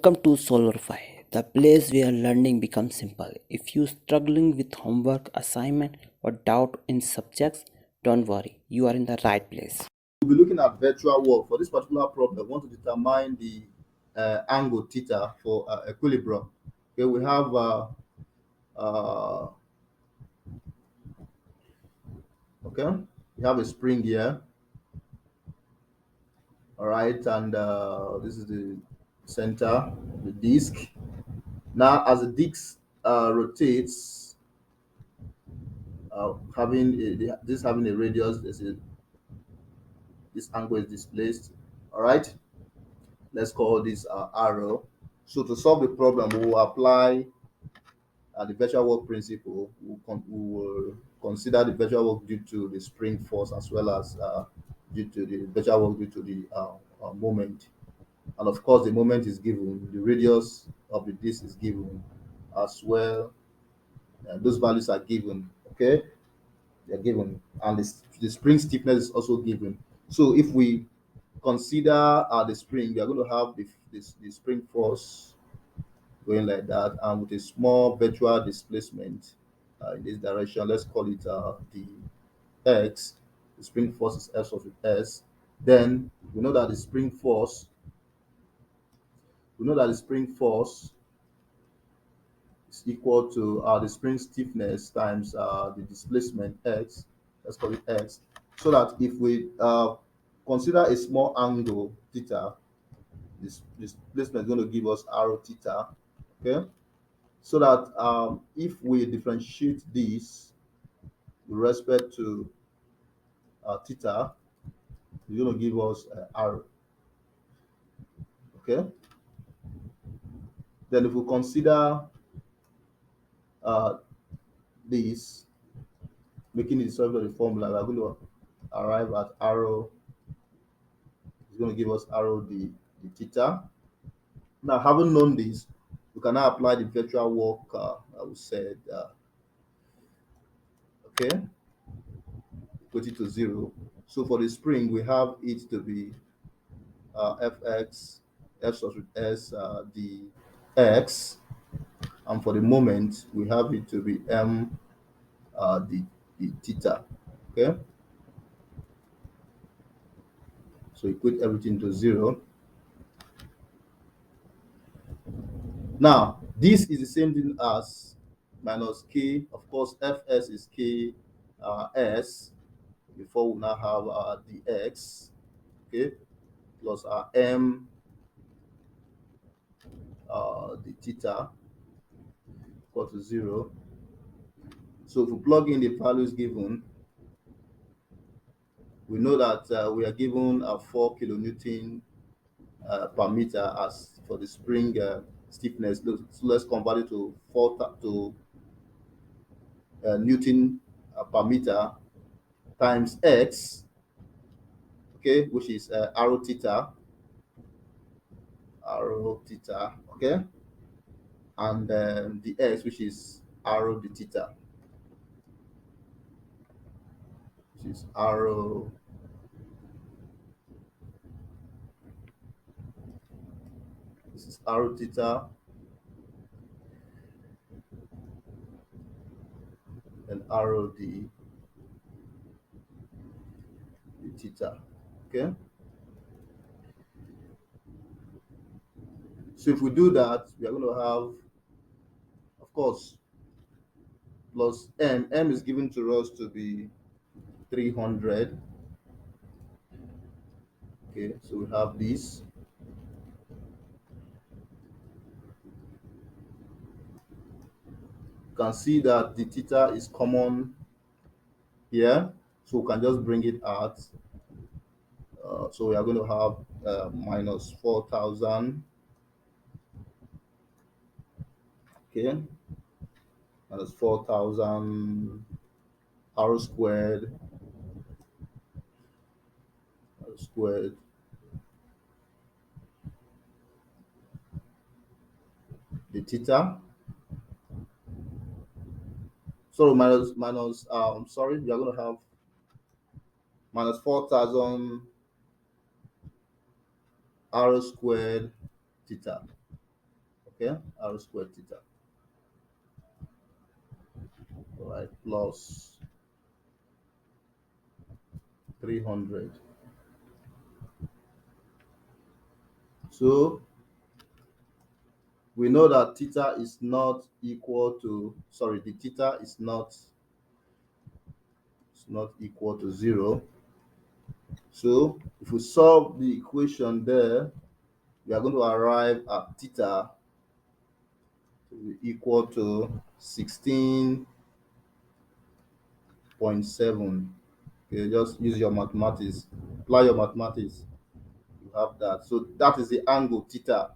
Welcome to solverfy, the place where learning becomes simple. If you're struggling with homework, assignment, or doubt in subjects, don't worry, you are in the right place. We'll be looking at virtual work. For this particular problem, we want to determine the angle theta for equilibrium. Okay, we have uh, okay, we have a spring here, all right, and this is the center, the disc. Now, as the disc rotates, this having a radius, this angle is displaced. All right, let's call this arrow. So to solve the problem, we will apply the virtual work principle. We will consider the virtual work due to the spring force as well as due to the virtual work due to the moment. And of course, the moment is given, the radius of the disc is given as well. Those values are given. Okay, they're given, and the spring stiffness is also given. So if we consider the spring, we are going to have the spring force going like that, and with a small virtual displacement in this direction. Let's call it the x. The spring force is f of s. Then we know that the spring force is equal to the spring stiffness times the displacement x. Let's call it x. So that if we consider a small angle theta, this displacement is going to give us arrow theta. Okay, so that if we differentiate this with respect to theta, it's going to give us r. Okay, then if we consider uh, this, making it solve the formula, we're going to arrive at arrow. It's going to give us arrow the theta. Now, having known this, we can now apply the virtual work. I would say, okay, put it to 0. So for the spring, we have it to be fx, f sub s, the x, and for the moment, we have it to be m, the theta. Okay, so equate everything to 0. Now, this is the same thing as minus k. Of course, fs is k s. Before we now have the x, okay, plus our m, the theta, equal to 0. So if we plug in the values given, we know that we are given a 4 kilonewton per meter as for the spring stiffness. So let's convert it to 4 newton per meter times x, okay, which is arrow theta, okay, and the x, which is arrow the theta, which is arrow. This is arrow theta and arrow the theta. Okay. So if we do that, we are going to have, of course, plus m. M is given to us to be 300. Okay, so we have this. You can see that the theta is common here, so we can just bring it out. So we are going to have minus 4,000. Okay, minus 4,000 r squared, r squared, the theta. So sorry, we are going to have minus 4,000 r squared theta. Okay, r squared theta. All right, plus 300. So we know that theta is not equal to, sorry, the theta is not equal to 0. So if we solve the equation there, we are going to arrive at theta to be equal to 16.7. Okay, just use your mathematics, apply your mathematics. You have that. So that is the angle theta.